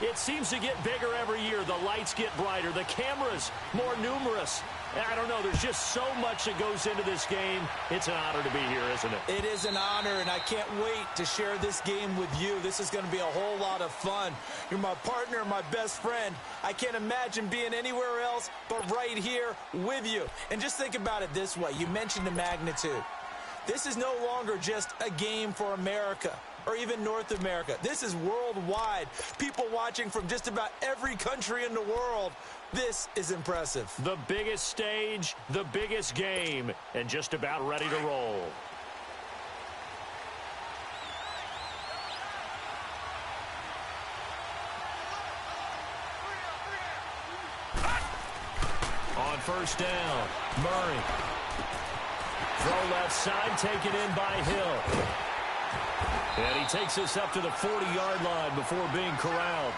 It seems to get bigger every year. The lights get brighter. The cameras more numerous. I don't know. There's just so much that goes into this game. It's an honor to be here, isn't it? It is an honor, and I can't wait to share this game with you. This is going to be a whole lot of fun. You're my partner, my best friend. I can't imagine being anywhere else but right here with you. And just think about it this way. You mentioned the magnitude. This is no longer just a game for America or even North America. This is worldwide. People watching from just about every country in the world. This is impressive. The biggest stage, the biggest game, and just about ready to roll. On first down, Murray. Throw left side, taken in by Hill. And he takes us up to the 40-yard line before being corralled.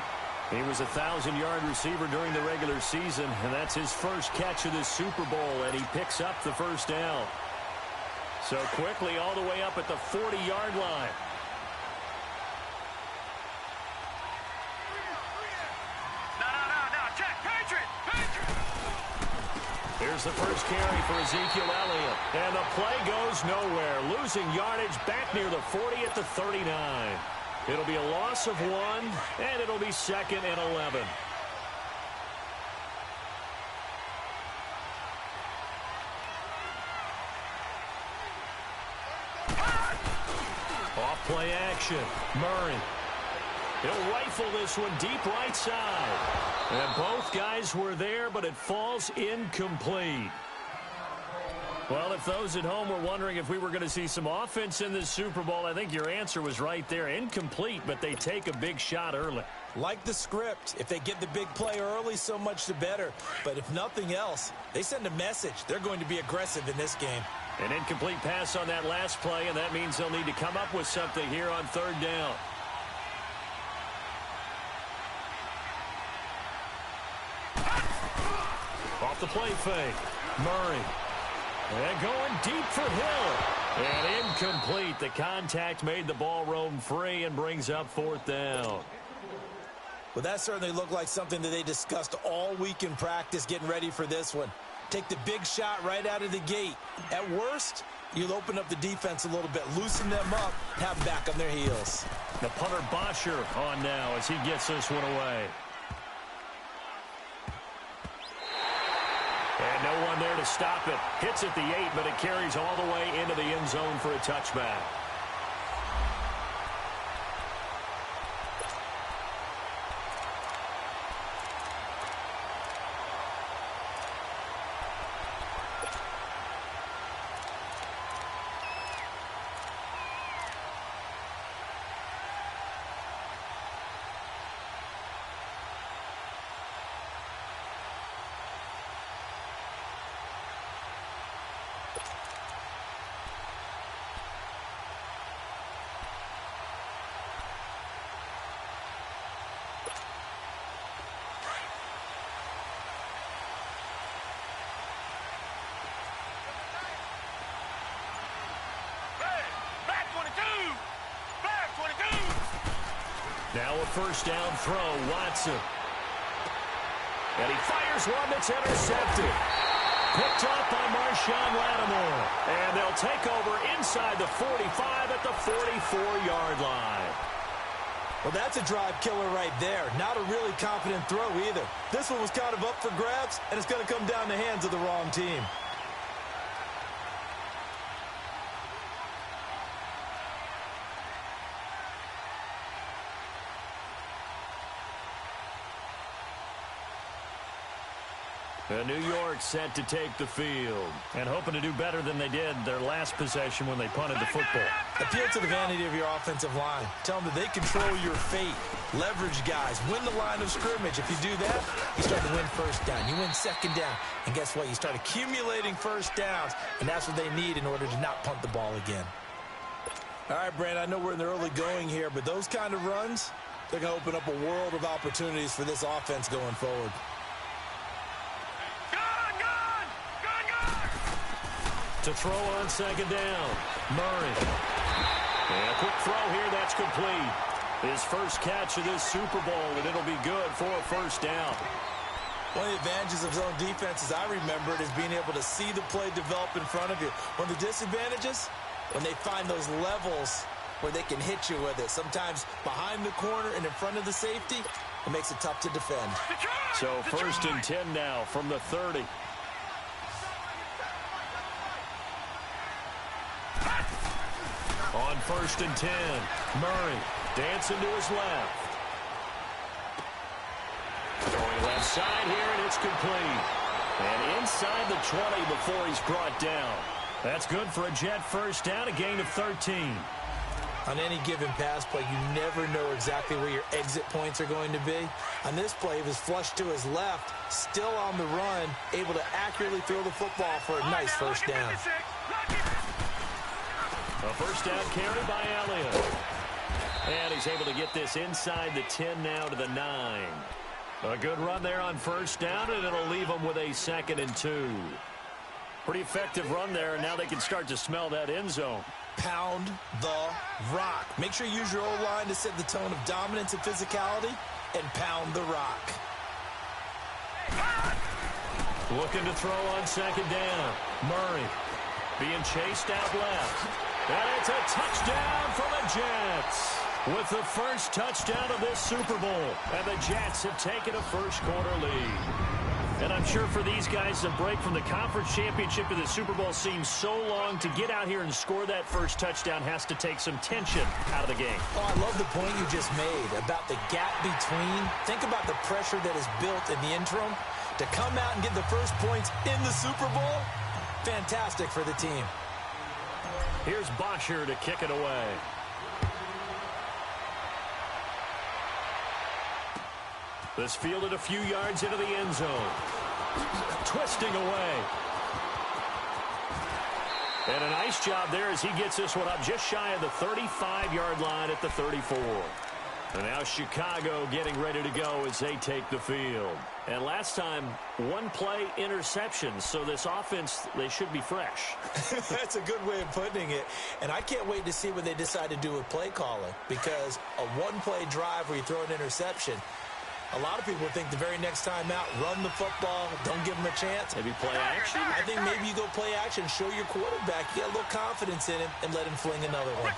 He was a 1,000-yard receiver during the regular season, and that's his first catch of this Super Bowl, and he picks up the first down. So quickly all the way up at the 40-yard line. Here's the first carry for Ezekiel Elliott. And the play goes nowhere. Losing yardage back near the 40 at the 39. It'll be a loss of 1, and it'll be 2nd and 11. Off play action. Murray. He'll rifle this one deep right side. And both guys were there, but it falls incomplete. Well, if those at home were wondering if we were going to see some offense in this Super Bowl, I think your answer was right there. Incomplete, but they take a big shot early. Like the script. If they get the big play early, so much the better. But if nothing else, they send a message. They're going to be aggressive in this game. An incomplete pass on that last play, and that means they'll need to come up with something here on third down. Off the play fake. Murray. And going deep for Hill. And incomplete. The contact made the ball roam free and brings up fourth down. Well, that certainly looked like something that they discussed all week in practice getting ready for this one. Take the big shot right out of the gate. At worst, you'll open up the defense a little bit, loosen them up, have them back on their heels. The punter Bosher on now as he gets this one away. And no one there to stop it. Hits at the 8, but it carries all the way into the end zone for a touchback. Now a first down throw, Watson. And he fires one that's intercepted. Picked up by Marshawn Lattimore. And they'll take over inside the 45 at the 44-yard line. Well, that's a drive killer right there. Not a really confident throw either. This one was kind of up for grabs, and it's going to come down the hands of the wrong team. New York set to take the field and hoping to do better than they did their last possession when they punted the football. Appeal to the vanity of your offensive line. Tell them that they control your fate. Leverage guys. Win the line of scrimmage. If you do that, you start to win first down. You win second down. And guess what? You start accumulating first downs, and that's what they need in order to not punt the ball again. All right, Brand, I know we're in the early going here, but those kind of runs, they're going to open up a world of opportunities for this offense going forward. To throw on second down, Murray. And a quick throw here, that's complete. His first catch of this Super Bowl, and it'll be first down. One of the advantages of zone defense, as I remember it, is being able to see the play develop in front of you. One of the disadvantages, when they find those levels where they can hit you with it. Sometimes behind the corner and in front of the safety, it makes it tough to defend. So first and 10 now from the 30. On first and 10, Murray dancing to his left. Going left side here, and it's complete. And inside the 20 before he's brought down. That's good for a Jet first down, a gain of 13. On any given pass play, you never know exactly where your exit points are going to be. On this play, he was flushed to his left, still on the run, able to accurately throw the football for a nice first down. A first down carry by Elliott. And he's able to get this inside the 10 now to the 9. A good run there on first down, and it'll leave them with a 2nd and 2. Pretty effective run there, and now they can start to smell that end zone. Pound the rock. Make sure you use your O-line to set the tone of dominance and physicality, and pound the rock. Looking to throw on second down. Murray being chased out left. And it's a touchdown for the Jets. With the first touchdown of this Super Bowl. And the Jets have taken a first-quarter lead. And I'm sure for these guys, the break from the conference championship to the Super Bowl seems so long. To get out here and score that first touchdown has to take some tension out of the game. Oh, I love the point you just made about the gap between. Think about the pressure that is built in the interim. To come out and get the first points in the Super Bowl, fantastic for the team. Here's Bosher to kick it away. This fielded a few yards into the end zone. Twisting away. And a nice job there as he gets this one up just shy of the 35-yard line at the 34. And now Chicago getting ready to go as they take the field. And last time, one play interception. So this offense, they should be fresh. That's a good way of putting it. And I can't wait to see what they decide to do with play calling. Because a one-play drive where you throw an interception, a lot of people think the very next time out, run the football, don't give them a chance. Maybe play action? I think maybe you go play action, show your quarterback, you get a little confidence in him, and let him fling another one.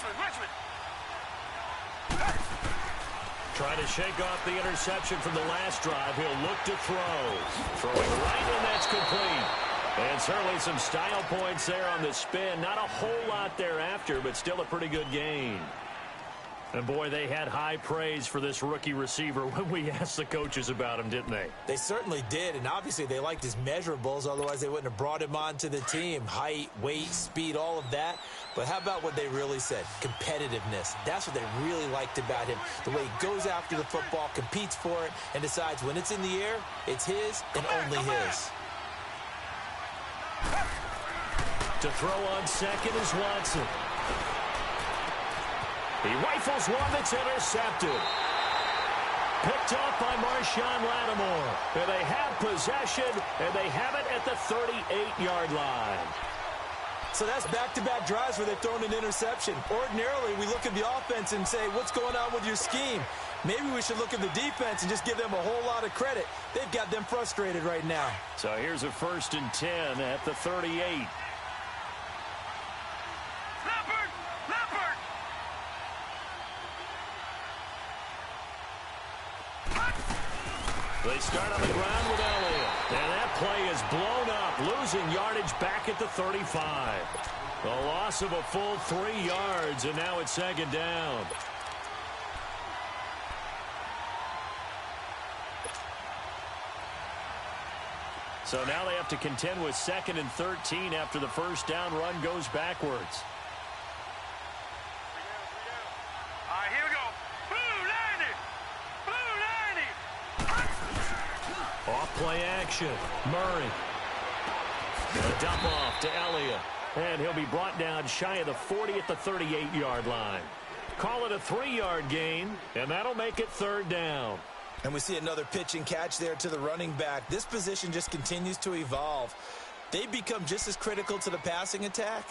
Trying to shake off the interception from the last drive. He'll look to throw. Throwing right, and that's complete. And certainly some style points there on the spin. Not a whole lot thereafter, but still a pretty good gain. And, boy, they had high praise for this rookie receiver when we asked the coaches about him, didn't they? They certainly did, and obviously they liked his measurables. Otherwise, they wouldn't have brought him onto the team. Height, weight, speed, all of that. But how about what they really said? Competitiveness. That's what they really liked about him. The way he goes after the football, competes for it, and decides when it's in the air, it's his and only his. To throw on second is Watson. He rifles one that's intercepted. Picked off by Marshawn Lattimore. And they have possession, and they have it at the 38-yard line. So that's back-to-back drives where they've thrown an interception. Ordinarily, we look at the offense and say, what's going on with your scheme? Maybe we should look at the defense and just give them a whole lot of credit. They've got them frustrated right now. So here's a 1st and 10 at the 38. They start on the ground with Elliott. And that play is blown up, losing yardage back at the 35. A loss of a full 3 yards, and now it's 2nd down. So now they have to contend with 2nd and 13 after the first down run goes backwards. Off-play action. Murray. A dump off to Elliott. And he'll be brought down shy of the 40 at the 38-yard line. Call it a 3-yard gain, and that'll make it 3rd down. And we see another pitch and catch there to the running back. This position just continues to evolve. They become just as critical to the passing attack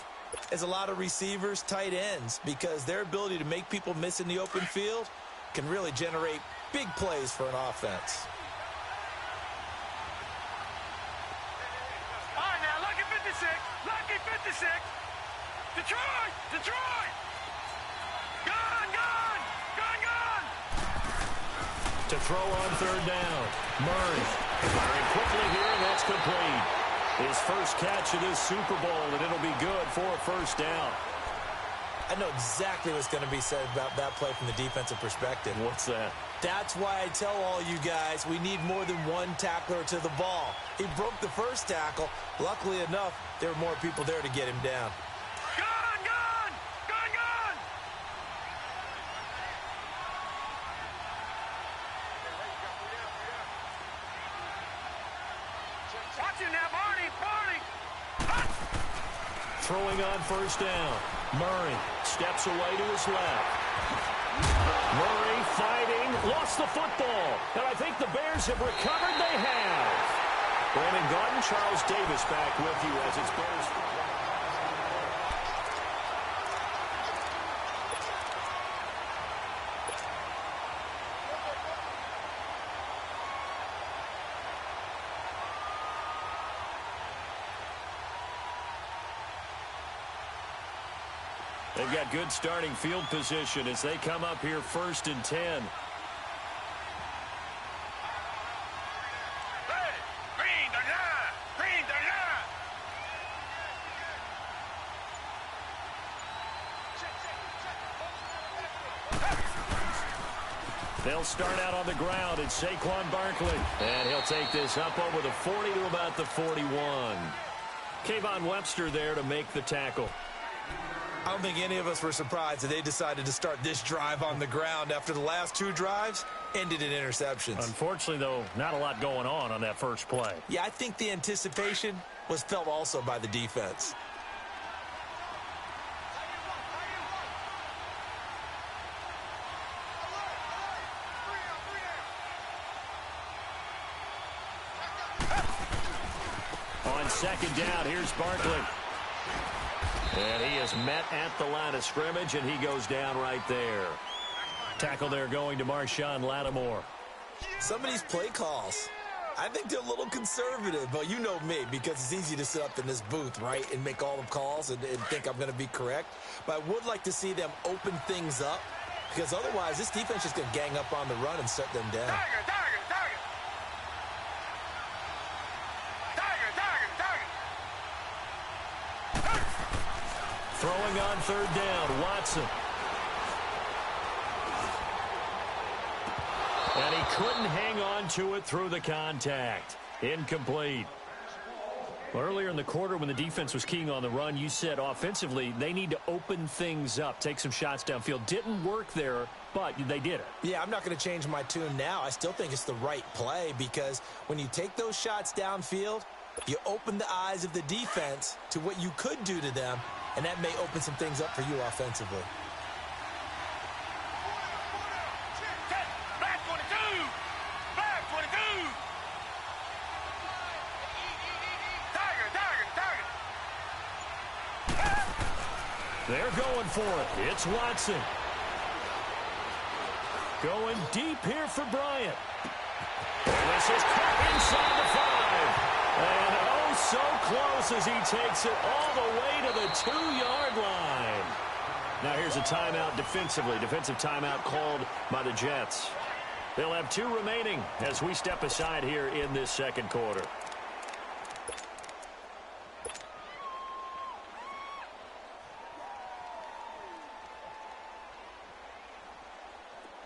as a lot of receivers, tight ends, because their ability to make people miss in the open field can really generate big plays for an offense. 6. Detroit! Detroit! Gone! Gone! Gone! Gone! To throw on third down. Murray firing quickly here, and that's complete. His first catch of this Super Bowl, and it'll be good for a first down. I know exactly what's going to be said about that play from the defensive perspective. What's that? That's why I tell all you guys we need more than one tackler to the ball. He broke the first tackle. Luckily enough, there were more people there to get him down. Gone! Gone! Gone! Gone! Watch him now, Barney! Barney! Throwing on first down. Murray steps away to his left. Murray fighting, lost the football. And I think the Bears have recovered. They have. Brandon Gaudin, Charles Davis back with you as it's Bears. They've got good starting field position as they come up here 1st and 10. Hey! Green the line! Green the line! They'll start out on the ground. It's Saquon Barkley. And he'll take this up over the 40 to about the 41. Kayvon Webster there to make the tackle. I don't think any of us were surprised that they decided to start this drive on the ground after the last 2 drives ended in interceptions. Unfortunately, though, not a lot going on that first play. Yeah, I think the anticipation was felt also by the defense. On second down, here's Barkley. And he is met at the line of scrimmage, and he goes down right there. Tackle there going to Marshawn Lattimore. Some of these play calls, I think they're a little conservative, but you know me, because it's easy to sit up in this booth, right, and make all the calls and think I'm going to be correct. But I would like to see them open things up, because otherwise this defense is going to gang up on the run and shut them down. Tiger! Tiger! Tiger! Tiger! Tiger! Tiger! Throwing on third down, Watson. And he couldn't hang on to it through the contact. Incomplete. Well, earlier in the quarter when the defense was keying on the run, you said offensively they need to open things up, take some shots downfield. Didn't work there, but they did it. Yeah, I'm not going to change my tune now. I still think it's the right play because when you take those shots downfield, you open the eyes of the defense to what you could do to them, and that may open some things up for you offensively. Black 22! Black 22! Tiger! Tiger! Tiger! They're going for it. It's Watson. Going deep here for Bryant. This is caught inside the 5. And oh, so close as he takes it all the way to the 2-yard line. Now here's a timeout defensively. Defensive timeout called by the Jets. They'll have 2 remaining as we step aside here in this second quarter.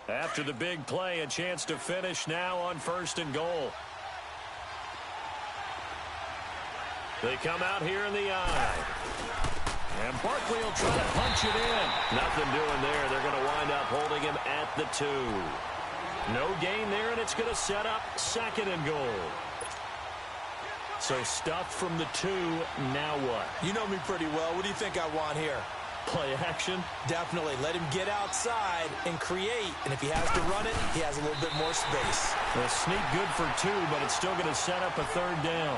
After the big play, a chance to finish now on 1st and goal. They come out here in the eye. And Barkley will try to punch it in. Nothing doing there. They're going to wind up holding him at the 2. No gain there, and it's going to set up 2nd and goal. So stuff from the 2. Now what? You know me pretty well. What do you think I want here? Play action? Definitely. Let him get outside and create. And if he has to run it, he has a little bit more space. A sneak good for 2, but it's still going to set up a 3rd down.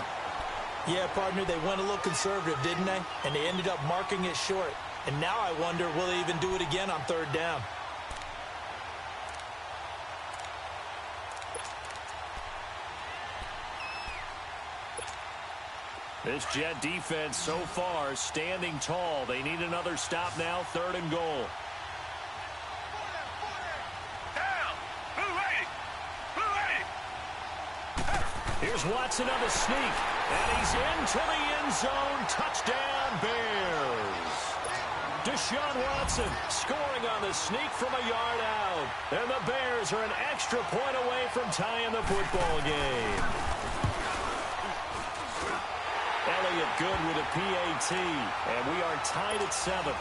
Yeah, partner, they went a little conservative, didn't they? And they ended up marking it short. And now I wonder, will they even do it again on 3rd down? This Jet defense so far standing tall. They need another stop now, 3rd and goal. Down. Move ready. Move ready. Here's Watson on the sneak, and he's into the end zone. Touchdown, Bears. Deshaun Watson scoring on the sneak from a yard out. And the Bears are an extra point away from tying the football game. Elliott good with a PAT, and we are tied at 7.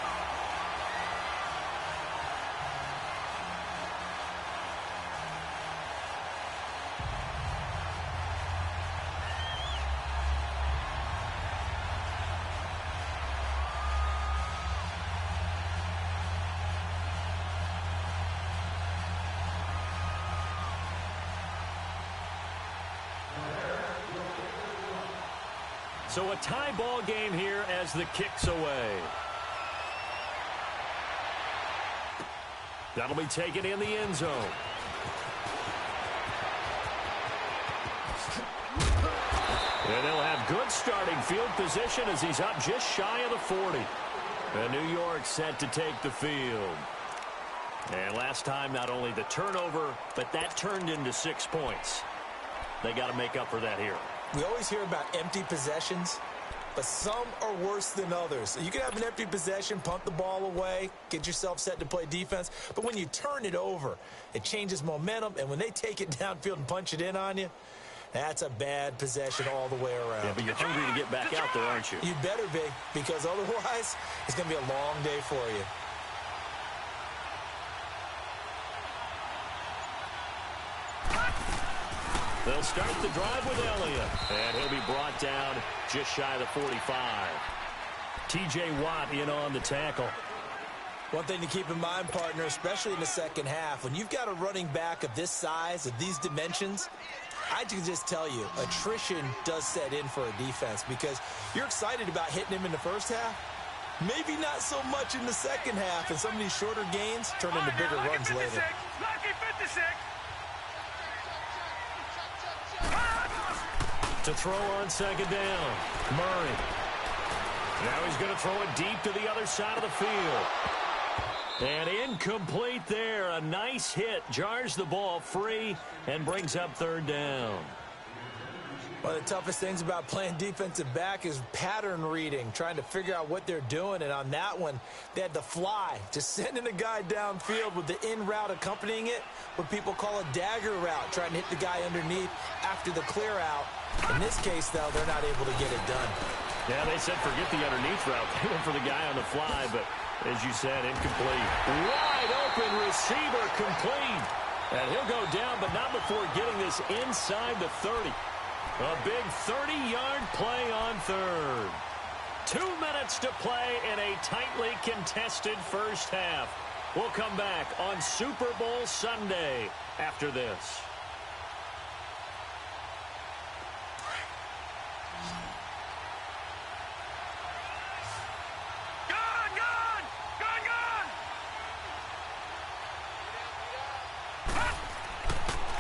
So a tie ball game here as the kick's away. That'll be taken in the end zone. And they'll have good starting field position as he's up just shy of the 40. And New York set to take the field. And last time, not only the turnover, but that turned into 6 points. They got to make up for that here. We always hear about empty possessions, but some are worse than others. You can have an empty possession, punt the ball away, get yourself set to play defense, but when you turn it over, it changes momentum, and when they take it downfield and punch it in on you, that's a bad possession all the way around. Yeah, but you're hungry to get back out there, aren't you? You better be, because otherwise, it's going to be a long day for you. They'll start the drive with Elliott, and he'll be brought down just shy of the 45. T.J. Watt in on the tackle. One thing to keep in mind, partner, especially in the second half, when you've got a running back of this size, of these dimensions, I can just tell you, attrition does set in for a defense because you're excited about hitting him in the first half. Maybe not so much in the second half, and some of these shorter gains turn into bigger runs later. Lucky 56. To throw on second down, Murray. Now he's going to throw it deep to the other side of the field. And incomplete there. A nice hit. Jars the ball free and brings up 3rd down. One of the toughest things about playing defensive back is pattern reading, trying to figure out what they're doing. And on that one, they had the fly, just sending a guy downfield with the in route accompanying it, what people call a dagger route, trying to hit the guy underneath after the clear out. In this case, though, they're not able to get it done. Yeah, they said forget the underneath route. They went for the guy on the fly, but as you said, incomplete. Wide open receiver complete. And he'll go down, but not before getting this inside the 30. A big 30-yard play on 3rd. 2 minutes to play in a tightly contested first half. We'll come back on Super Bowl Sunday after this.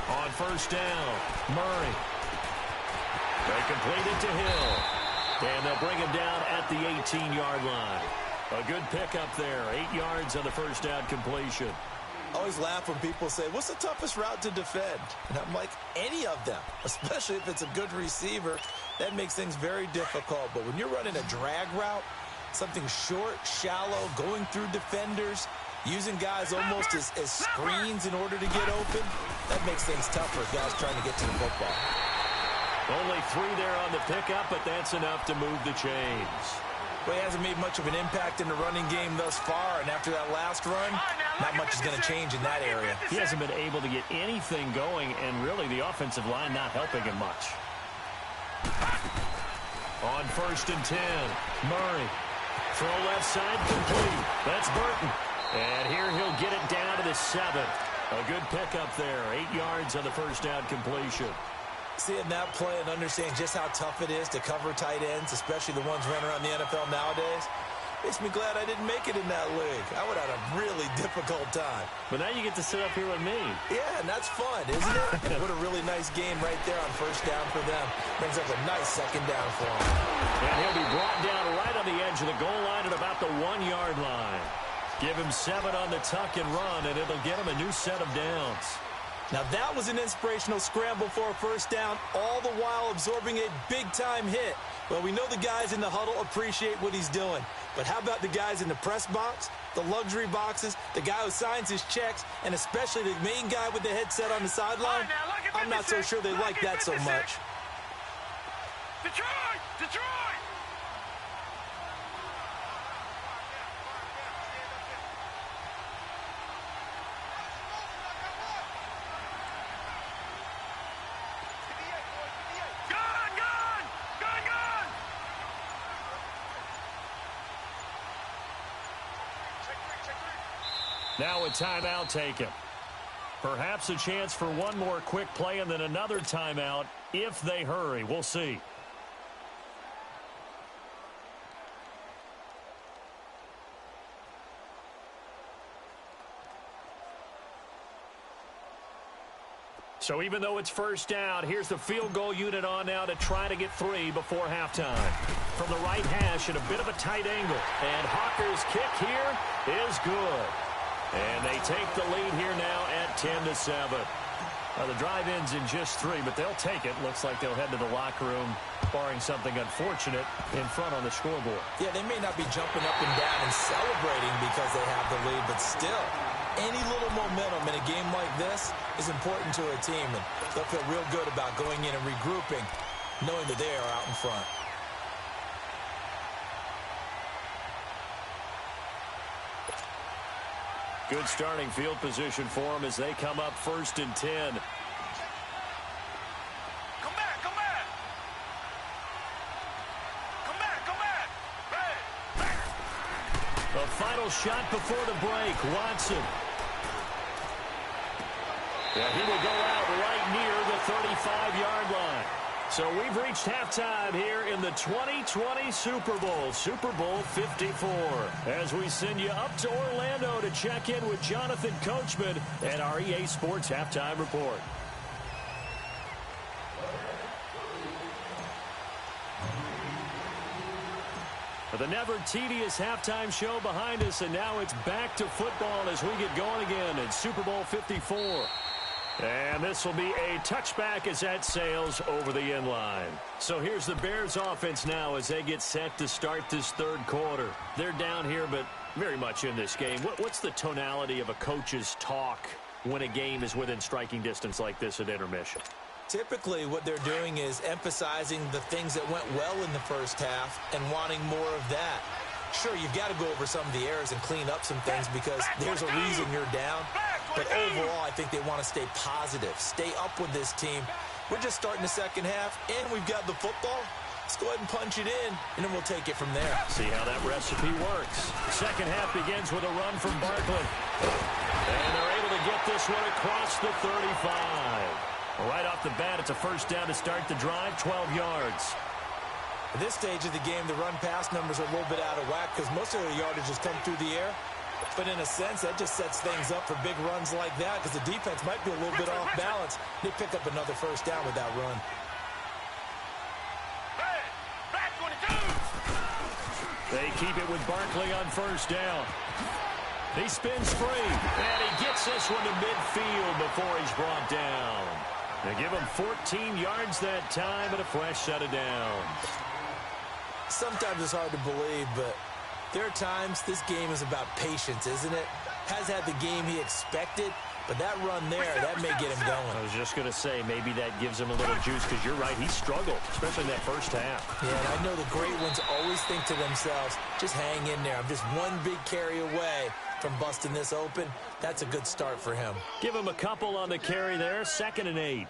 On first down, Murray. They complete it to Hill. And they'll bring him down at the 18-yard line. A good pickup there. 8 yards on the first down completion. I always laugh when people say, what's the toughest route to defend? And I'm like, any of them, especially if it's a good receiver. That makes things very difficult. But when you're running a drag route, something short, shallow, going through defenders, using guys almost as screens in order to get open, that makes things tougher for guys trying to get to the football. Only 3 there on the pickup, but that's enough to move the chains. Well, he hasn't made much of an impact in the running game thus far, and after that last run, not much is going to change in that area. He hasn't been able to get anything going, and really the offensive line not helping him much. On first and 10, Murray. Throw left side complete. That's Burton. And here he'll get it down to the 7. A good pickup there. 8 yards on the first down completion. Seeing that play and understanding just how tough it is to cover tight ends, especially the ones running around the NFL nowadays, Makes me glad I didn't make it in that league. I would have had a really difficult time. But now you get to sit up here with me. Yeah, and that's fun, isn't it? What a really nice game right there on first down for them. Brings up a nice second down for him. And he'll be brought down right on the edge of the goal line at about the 1-yard line. Give him 7 on the tuck and run, and it'll get him a new set of downs. Now that was an inspirational scramble for a first down, all the while absorbing a big-time hit. Well, we know the guys in the huddle appreciate what he's doing. But how about the guys in the press box, the luxury boxes, the guy who signs his checks, and especially the main guy with the headset on the sideline? I'm not so sure they like that so much. Detroit! Detroit! Now a timeout taken. Perhaps a chance for one more quick play and then another timeout if they hurry. We'll see. So even though it's first down, here's the field goal unit on now to try to get 3 before halftime. From the right hash at a bit of a tight angle. And Hawker's kick here is good. And they take the lead here now at 10-7. The drive ends in just 3, but they'll take it. Looks like they'll head to the locker room, barring something unfortunate, in front on the scoreboard. Yeah, they may not be jumping up and down and celebrating because they have the lead, but still, any little momentum in a game like this is important to a team, and they'll feel real good about going in and regrouping, knowing that they are out in front. Good starting field position for them as they come up 1st and 10. Come back, come back! Come back, come back! Hey! The final shot before the break, Watson. Yeah, he will go out right near the 35-yard line. So we've reached halftime here in the 2020 Super Bowl, Super Bowl 54. As we send you up to Orlando to check in with Jonathan Coachman and our EA Sports Halftime Report. The never tedious halftime show behind us, and now it's back to football as we get going again in Super Bowl 54. And this will be a touchback as that sails over the end line. So here's the Bears offense now as they get set to start this third quarter. They're down here, but very much in this game. What's the tonality of a coach's talk when a game is within striking distance like this at intermission? Typically, what they're doing is emphasizing the things that went well in the first half and wanting more of that. Sure, you've got to go over some of the errors and clean up some things because there's a reason you're down. But overall, I think they want to stay positive, stay up with this team. We're just starting the second half, and we've got the football. Let's go ahead and punch it in, and then we'll take it from there. See how that recipe works. Second half begins with a run from Barkley. And they're able to get this one across the 35. Right off the bat, it's a first down to start the drive, 12 yards. At this stage of the game, the run-pass numbers are a little bit out of whack because most of their yardage has come through the air. But in a sense, that just sets things up for big runs like that because the defense might be a little bit off balance. They pick up another first down with that run. Hey! Back 22! They keep it with Barkley on first down. He spins free, and he gets this one to midfield before he's brought down. They give him 14 yards that time and a fresh set of downs. Sometimes it's hard to believe, but there are times this game is about patience, isn't it? Has had the game he expected, but that run there, that may get him going. I was just going to say, maybe that gives him a little juice because you're right, he struggled, especially in that first half. Yeah, and I know the great ones always think to themselves, just hang in there. I'm just one big carry away from busting this open. That's a good start for him. Give him a couple on the carry there, 2nd and 8.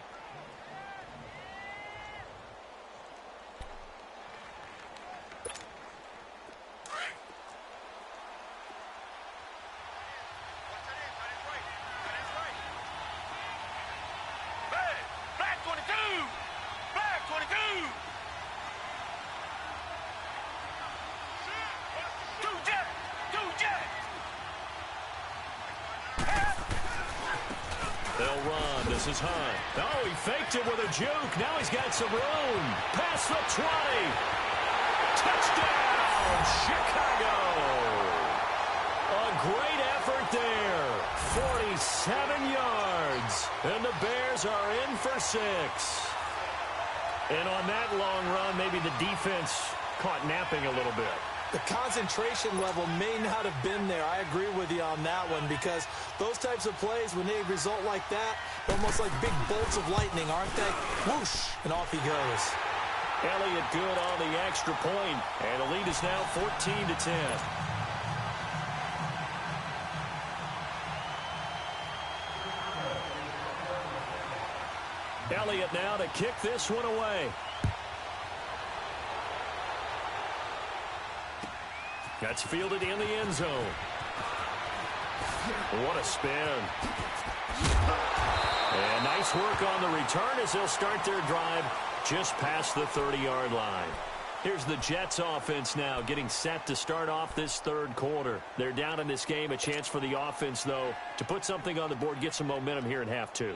This is Hunt. Oh, he faked it with a juke. Now he's got some room. Past the 20. Touchdown, Chicago. A great effort there. 47 yards. And the Bears are in for 6. And on that long run, maybe the defense caught napping a little bit. The concentration level may not have been there. I agree with you on that one, because those types of plays, when they result like that, almost like big bolts of lightning, aren't they? Whoosh, and off he goes. Elliott good on the extra point, and the lead is now 14-10. Elliott now to kick this one away. That's fielded in the end zone. What a spin. And nice work on the return as they'll start their drive just past the 30-yard line. Here's the Jets offense now getting set to start off this third quarter. They're down in this game. A chance for the offense, though, to put something on the board, get some momentum here in half two.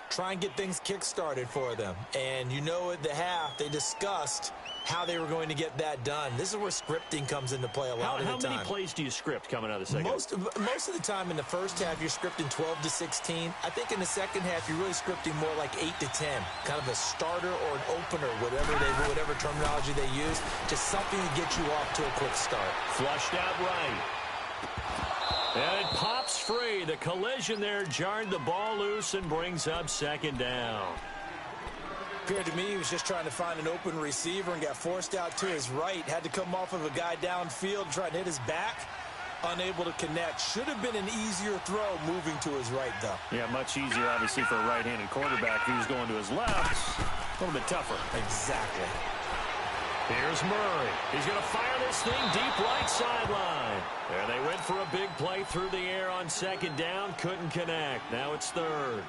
Try and get things kick-started for them. And you know at the half, they discussed how they were going to get that done. This is where scripting comes into play a lot of the time. How many plays do you script coming out of the second? Most of the time in the first half, you're scripting 12 to 16. I think in the second half, you're really scripting more like 8 to 10. Kind of a starter or an opener, whatever terminology they use. Just something to get you off to a quick start. Flushed out right. And it pops free. The collision there jarred the ball loose and brings up second down. Appeared to me he was just trying to find an open receiver and got forced out to his right. Had to come off of a guy downfield, trying to hit his back. Unable to connect. Should have been an easier throw moving to his right, though. Yeah, much easier, obviously, for a right-handed quarterback who's going to his left. A little bit tougher. Exactly. Here's Murray. He's going to fire this thing deep right sideline. And they went for a big play through the air on second down. Couldn't connect. Now it's third.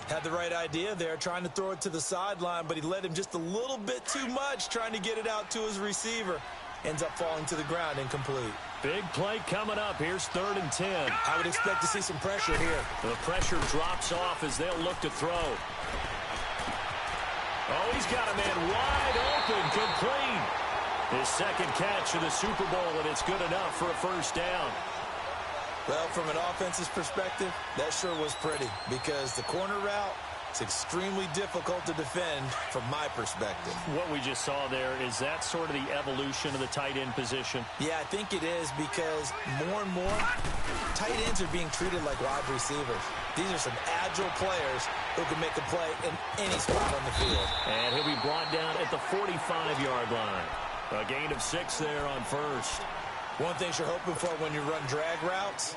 Had the right idea there, trying to throw it to the sideline, but he led him just a little bit too much, trying to get it out to his receiver. Ends up falling to the ground, incomplete. Big play coming up. Here's 3rd and 10. I would expect to see some pressure here. The pressure drops off as they'll look to throw. Oh, he's got a man wide open, complete. His second catch of the Super Bowl, and it's good enough for a first down. Well, from an offense's perspective, that sure was pretty, because the corner route is extremely difficult to defend from my perspective. What we just saw there, is that sort of the evolution of the tight end position? Yeah, I think it is, because more and more, tight ends are being treated like wide receivers. These are some agile players who can make a play in any spot on the field. And he'll be brought down at the 45-yard line. A gain of 6 there on first. One thing you're hoping for when you run drag routes,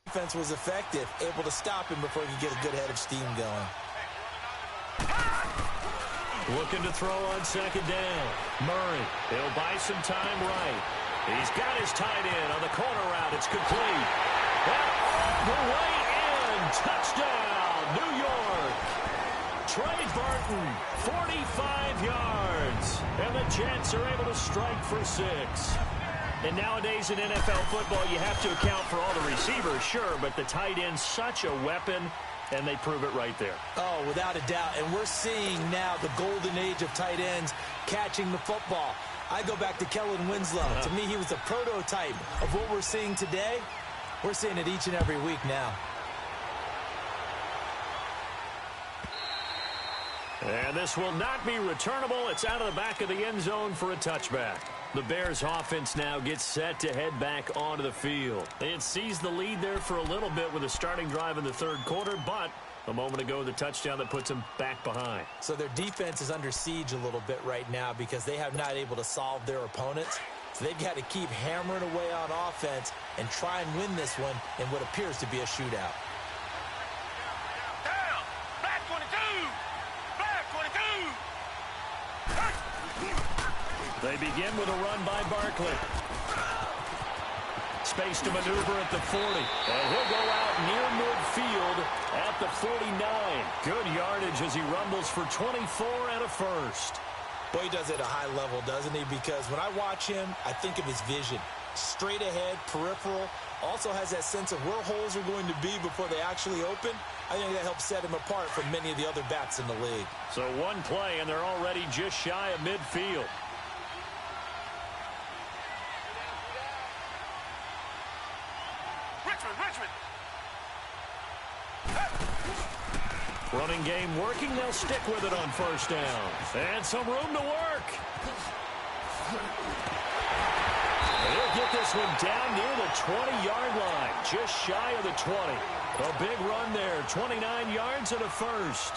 defense was effective, able to stop him before he could get a good head of steam going. Looking to throw on second down. Murray, he'll buy some time right. He's got his tight end on the corner route. It's complete. And all the way in. Touchdown, New York. Trey Burton, 45 yards. And the Jets are able to strike for 6. And nowadays in NFL football, you have to account for all the receivers, sure, but the tight end's such a weapon, and they prove it right there. Oh, without a doubt. And we're seeing now the golden age of tight ends catching the football. I go back to Kellen Winslow. To me, he was a prototype of what we're seeing today. We're seeing it each and every week now. And this will not be returnable. It's out of the back of the end zone for a touchback. The Bears offense now gets set to head back onto the field. They had seized the lead there for a little bit with a starting drive in the third quarter, but a moment ago, the touchdown that puts them back behind. So their defense is under siege a little bit right now because they have not able to solve their opponents. So they've got to keep hammering away on offense and try and win this one in what appears to be a shootout. Down! Back 22! Back 22! They begin with a run by Barkley. Space to maneuver at the 40. And he'll go out near midfield at the 49. Good yardage as he rumbles for 24 and a first. Boy, he does it at a high level, doesn't he? Because when I watch him, I think of his vision. straight ahead, peripheral. Also has that sense of where holes are going to be before they actually open. I think that helps set him apart from many of the other backs in the league. So one play, and they're already just shy of midfield. Richmond. Running game working. They'll stick with it on first down. And some room to work. He'll get this one down near the 20-yard line, just shy of the 20. A big run there, 29 yards and a first.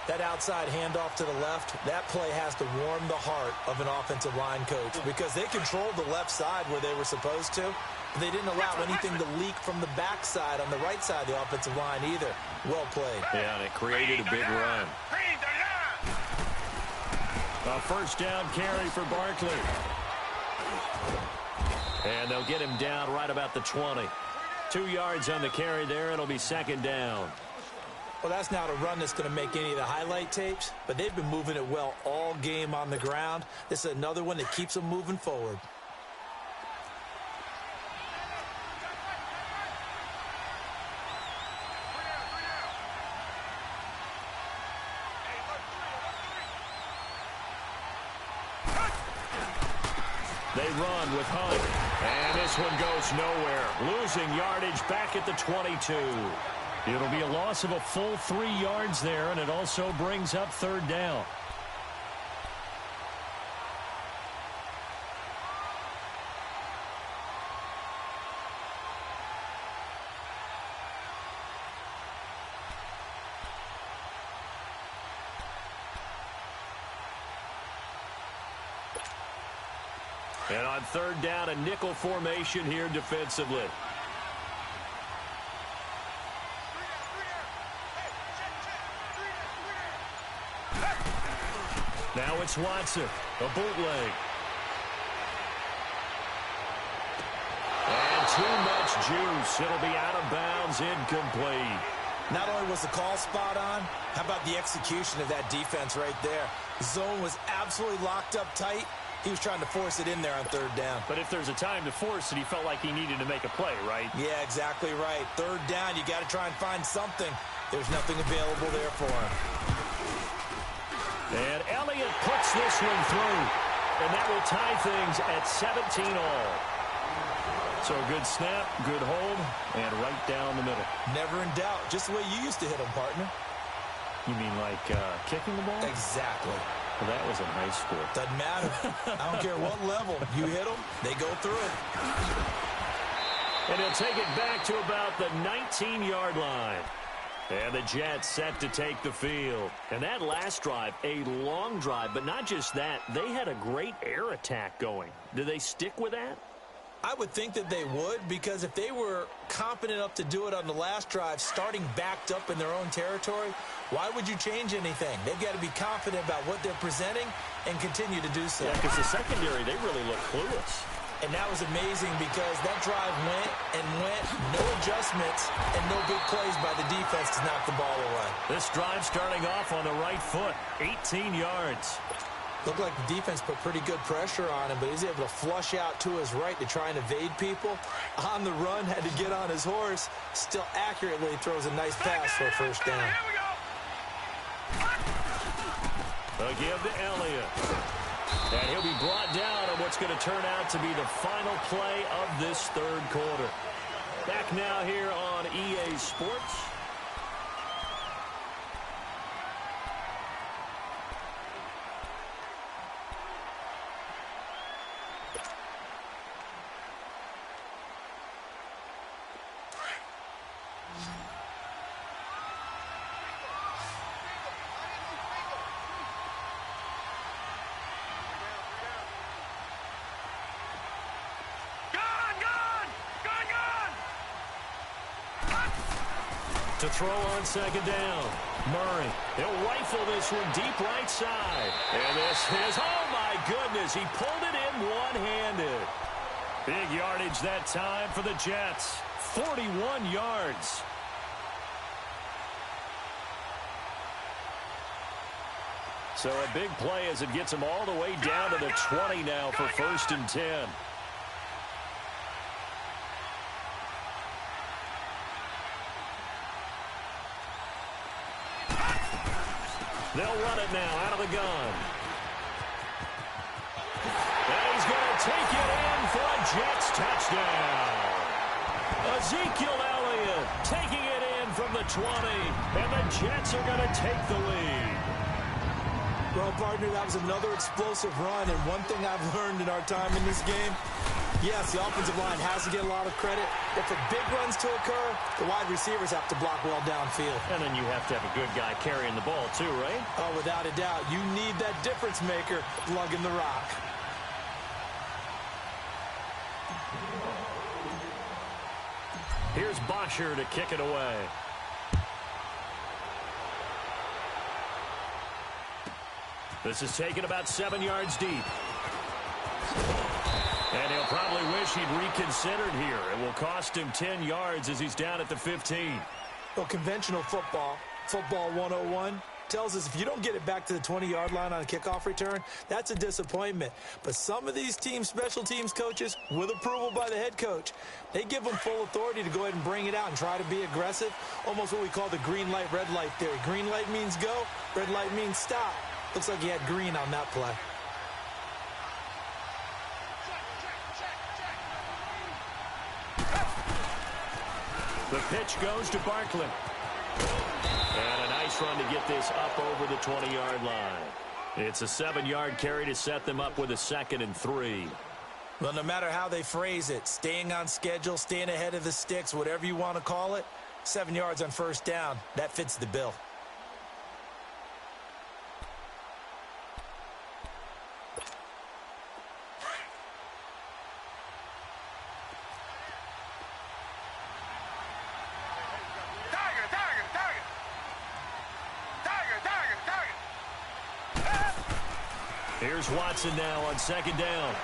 That outside handoff to the left, that play has to warm the heart of an offensive line coach because they controlled the left side where they were supposed to. But they didn't allow anything to leak from the backside on the right side of the offensive line either. Well played. Yeah, and it created a big run. A first down carry for Barkley. And they'll get him down right about the 20. 2 yards on the carry there. It'll be second down. Well, that's not a run that's going to make any of the highlight tapes, but they've been moving it well all game on the ground. This is another one that keeps them moving forward. They run with Hunt. And this one goes nowhere. Losing yardage back at the 22. It'll be a loss of a full 3 yards there, and it also brings up third down. And on third down, a nickel formation here defensively. Now it's Watson, a bootleg. And too much juice. It'll be out of bounds, incomplete. Not only was the call spot on, how about the execution of that defense right there? The zone was absolutely locked up tight. He was trying to force it in there on third down. But if there's a time to force it, he felt like he needed to make a play, right? Yeah, exactly right. Third down, you got to try and find something. There's nothing available there for him. And Elliott puts this one through. And that will tie things at 17 all. So good snap, good hold, and right down the middle. Never in doubt. Just the way you used to hit them, partner. You mean like kicking the ball? Exactly. Well, that was in high school. Doesn't matter. I don't care what level. You hit them, they go through it. And he'll take it back to about the 19-yard line. And the Jets set to take the field. And that last drive, a long drive, but not just that. They had a great air attack going. Do they stick with that? I would think that they would, because if they were confident enough to do it on the last drive, starting backed up in their own territory, why would you change anything? They've got to be confident about what they're presenting and continue to do so. Yeah, because the secondary, they really look clueless. And that was amazing because that drive went and went, no adjustments, and no big plays by the defense to knock the ball away. This drive starting off on the right foot, 18 yards. Looked like the defense put pretty good pressure on him, but he's able to flush out to his right to try and evade people. On the run, had to get on his horse. Still accurately throws a nice pass for a first down. A give to Elliott. And he'll be brought down on what's going to turn out to be the final play of this third quarter. Back now here on EA Sports. To throw on second down. Murray, he'll rifle this one deep right side. And this is, oh my goodness, he pulled it in one-handed. Big yardage that time for the Jets. 41 yards. So a big play as it gets them all the way down to the 20 now for 1st and 10. They'll run it now out of the gun. And he's going to take it in for a Jets touchdown. Ezekiel Elliott taking it in from the 20, and the Jets are going to take the lead. Well, partner, that was another explosive run, and one thing I've learned in our time in this game, yes, the offensive line has to get a lot of credit, but for big runs to occur, the wide receivers have to block well downfield. And then you have to have a good guy carrying the ball too, right? Oh, without a doubt. You need that difference maker lugging the rock. Here's Bosher to kick it away. This is taken about 7 yards deep. And he'll probably wish he'd reconsidered here. It will cost him 10 yards as he's down at the 15. Well, conventional football 101, tells us if you don't get it back to the 20-yard line on a kickoff return, that's a disappointment. But some of these special teams coaches, with approval by the head coach, they give them full authority to go ahead and bring it out and try to be aggressive, almost what we call the green light, red light theory. Green light means go, red light means stop. Looks like he had green on that play. The pitch goes to Barkley. And a nice run to get this up over the 20-yard line. It's a 7-yard carry to set them up with a 2nd and 3. Well, no matter how they phrase it, staying on schedule, staying ahead of the sticks, whatever you want to call it, 7 yards on first down, that fits the bill. Here's Watson now on 2nd down.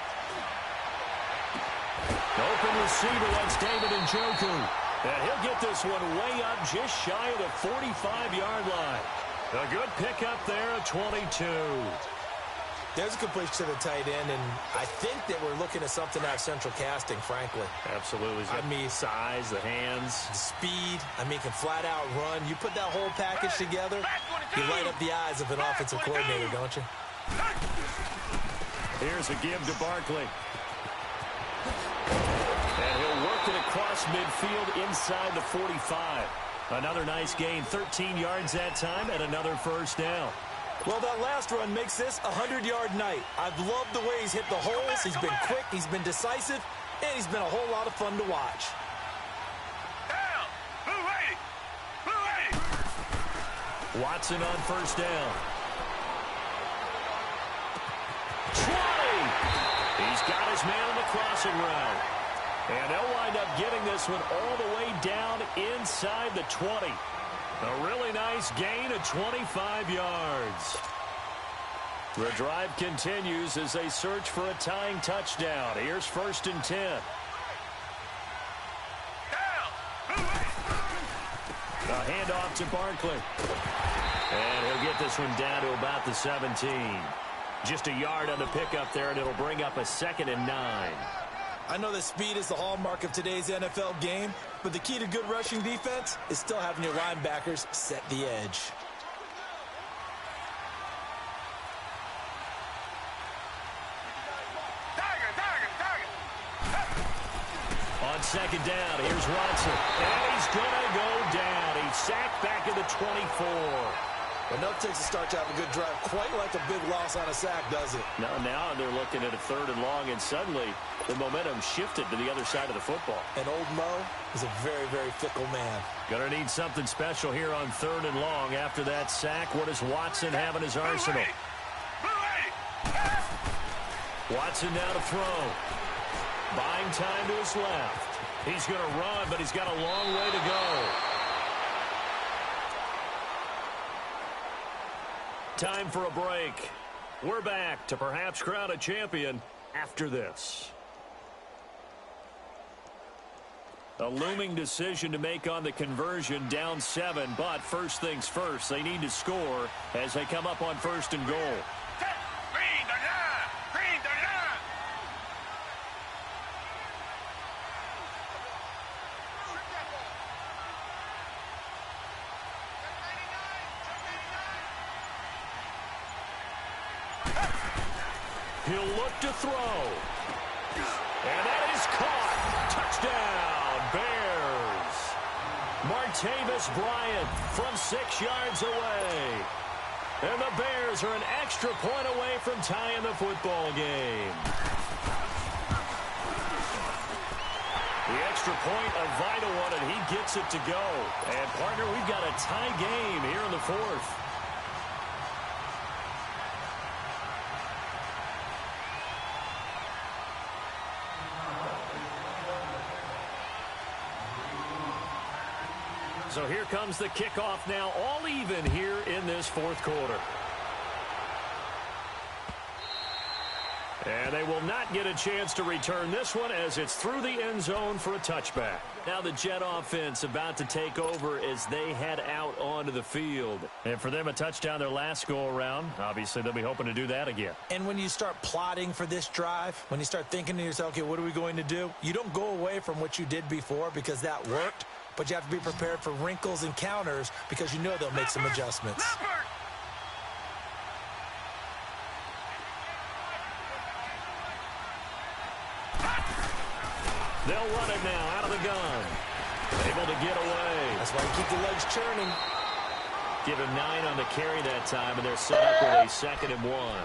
Open receiver, that's David Njoku. And he'll get this one way up just shy of the 45-yard line. A good pickup there at 22. There's a completion to the tight end, and I think that we're looking at something out of central casting, frankly. Absolutely. I mean, size, the hands. Speed. I mean, can flat out run. You put that whole package together, you light up the eyes of an offensive coordinator, don't you? Here's a give to Barkley. And he'll work it across midfield inside the 45. Another nice gain, 13 yards that time, and another first down. Well, that last run makes this a 100-yard night. I've loved the way he's hit the holes. He's been quick, he's been decisive, and he's been a whole lot of fun to watch. Watson on first down. 20! He's got his man on the crossing route. And they'll wind up getting this one all the way down inside the 20. A really nice gain of 25 yards. The drive continues as they search for a tying touchdown. Here's 1st and 10. A handoff to Barkley. And he'll get this one down to about the 17. Just a yard on the pickup there, and it'll bring up a 2nd and 9. I know that speed is the hallmark of today's NFL game, but the key to good rushing defense is still having your linebackers set the edge. On 2nd down, here's Watson. And he's going to go down. He's sacked back at the 24. Well, no takes a start to have a good drive, quite like a big loss on a sack, does it? Now they're looking at a 3rd and long, and suddenly the momentum shifted to the other side of the football. And old Mo is a very, very fickle man. Gonna need something special here on 3rd and long after that sack. What does Watson have in his arsenal? Watson now to throw. Buying time to his left. He's going to run, but he's got a long way to go. Time for a break. We're back to perhaps crown a champion after this. A looming decision to make on the conversion, down 7, but first things first, they need to score as they come up on 1st and goal. He'll look to throw. And that is caught. Touchdown, Bears. Martavis Bryant from 6 yards away. And the Bears are an extra point away from tying the football game. The extra point, a vital one, and he gets it to go. And, partner, we've got a tie game here in the fourth. So here comes the kickoff now, all even here in this fourth quarter. And they will not get a chance to return this one as it's through the end zone for a touchback. Now the Jet offense about to take over as they head out onto the field. And for them, a touchdown their last go-around. Obviously, they'll be hoping to do that again. And when you start plotting for this drive, when you start thinking to yourself, okay, what are we going to do? You don't go away from what you did before because that worked. But you have to be prepared for wrinkles and counters because you know they'll make some adjustments. They'll run it now out of the gun. Able to get away. That's why you keep the legs churning. Give him 9 on the carry that time, and they're set up with a 2nd and 1.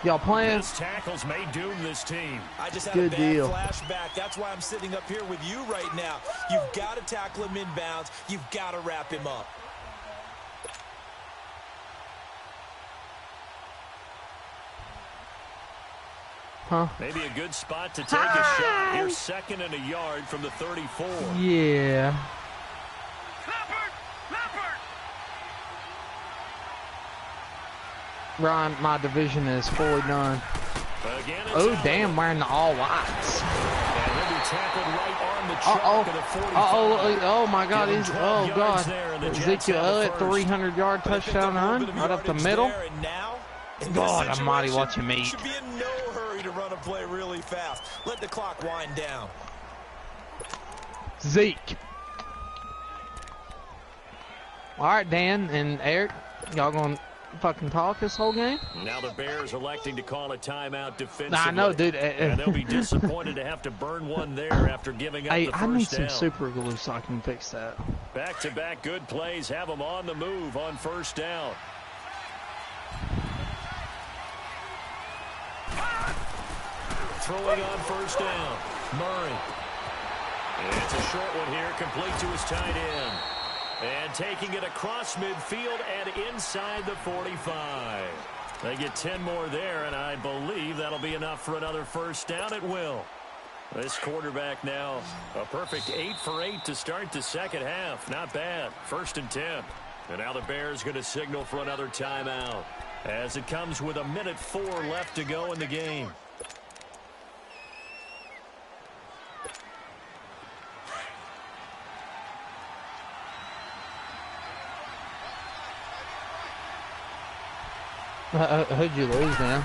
Y'all playing? These tackles may doom this team. I just had Good a bad deal. flashback. That's why I'm sitting up here with you right now. You've got to tackle him inbounds. You've got to wrap him up. Huh? Maybe a good spot to take a shot. Here's 2nd and a yard from the 34. Yeah. Ron, my division is fully done. Again, Oh, damn, wearing the all whites. And he'll be tackled right on the chalk of the 45. Oh my God, Give him he's, 12 oh yards God. there, and the Jets Ezekiel have the Elliott, first. 300-yard touchdown run, right up the middle. God almighty, watch him eat. Should be in no hurry to run a play really fast. Let the clock wind down. Zeke. All right, Dan and Eric, y'all gonna fucking talk this whole game? Now the Bears electing to call a timeout defensively. I know, dude. And they'll be disappointed to have to burn one there after giving up Hey, the I need first some down. super glue so I can fix that. Back-to-back good plays have them on the move on first down. Throwing on first down, Murray. And it's a short one here, complete to his tight end. And taking it across midfield and inside the 45. They get 10 more there, and I believe that'll be enough for another first down at will. This quarterback now, a perfect 8 for 8 to start the second half. Not bad. 1st and 10. And now the Bears going to signal for another timeout as it comes with 1:04 left to go in the game. Who'd you lose now?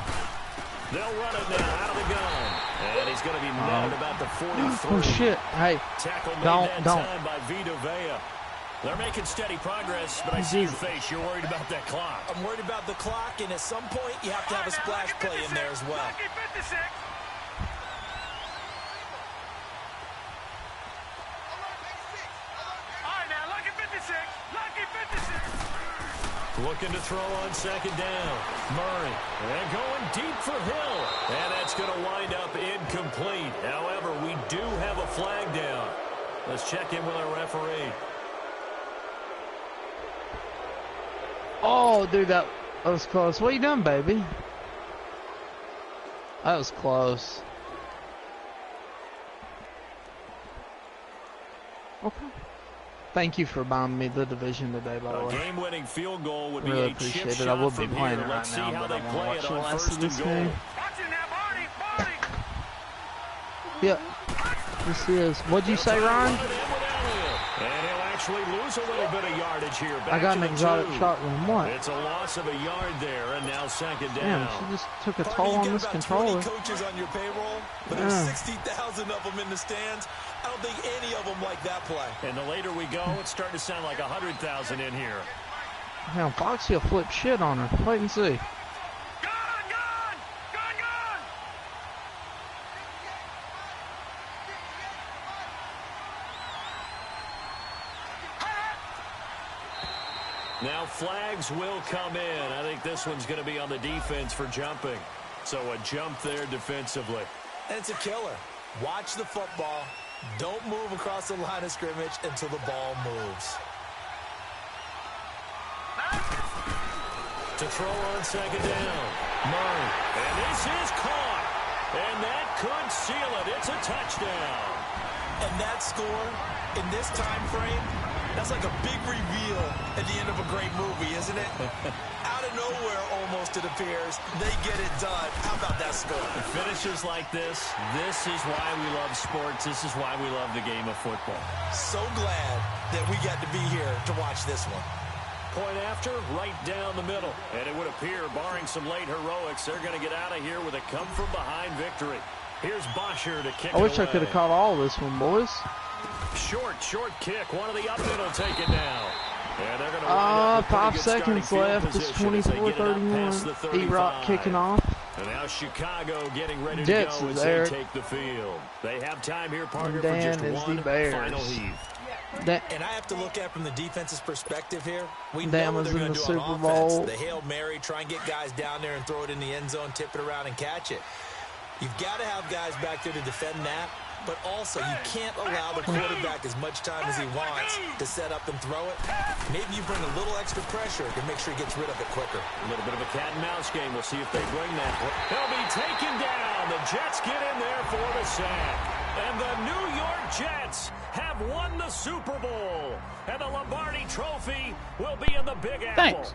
They'll run it now out of the gun. And he's going to be netted about the 43. Oh, shit. Hey, Tackle made don't. time by Whoville. They're making steady progress, but I see your face. You're worried about that clock. I'm worried about the clock, and at some point, you have to have a splash play in there as well. Lucky 56. All right, now, lucky 56. Lucky 56. Looking to throw on second down. Murray. And going deep for Hill. And that's going to wind up incomplete. However, we do have a flag down. Let's check in with our referee. Oh, dude, that was close. What you doing, baby? That was close. Okay. Thank you for buying me the division today, by the A way. game-winning field goal would Really be a chip appreciate it. I shot would be from playing here. it right Let's see now, how but they I want play to it watch the on last 1st of and this goal. game. Watch it now, Barney. Barney. Yeah, this is. What'd you say, Ryan? And he'll actually lose a little bit of yardage here. I got an Back to the exotic 2. shotgun. What? It's a loss of a yard there, and now second Damn, down. she just took a Partner, toll you on get this about controller. 20 coaches on your payroll, but there's 60,000 of them in the stands. I don't think any of them like that play. And the later we go, it's starting to sound like 100,000 in here. Damn, Foxy will flip shit on her. Wait and see. Gone, gone. Gone, gone. Now flags will come in. I think this one's going to be on the defense for jumping. So a jump there defensively. And it's a killer. Watch the football. Don't move across the line of scrimmage until the ball moves. To throw on second down. Murray. And this is caught. And that could seal it. It's a touchdown. And that score in this time frame, that's like a big reveal at the end of a great movie, isn't it? Out of nowhere, almost, it appears, they get it done. How about that score? Finishes like this is why we love sports. This is why we love the game of football. So glad that we got to be here to watch this one. Point after, right down the middle. And it would appear, barring some late heroics, they're going to get out of here with a come-from-behind victory. Here's Bosher to kick it away. I wish I could have caught all this one, boys. Short kick. One of the up middle taken down. And they're going to 5 seconds left. It's 24-31. E-Rock kicking off. And now Chicago getting ready to Jets go as they take the field. They have time here, partner, for just one final heave. And I have to look at it from the defense's perspective here. We Dan know what was they're in going the to do Super on Bowl. offense. The Hail Mary, try and get guys down there and throw it in the end zone, tip it around and catch it. You've got to have guys back there to defend that, but also you can't allow the quarterback as much time as he wants to set up and throw it. Maybe you bring a little extra pressure to make sure he gets rid of it quicker. A little bit of a cat and mouse game. We'll see if they bring that. He'll be taken down. The Jets get in there for the sack. And the New York Jets have won the Super Bowl. And the Lombardi Trophy will be in the Big Apple. Thanks.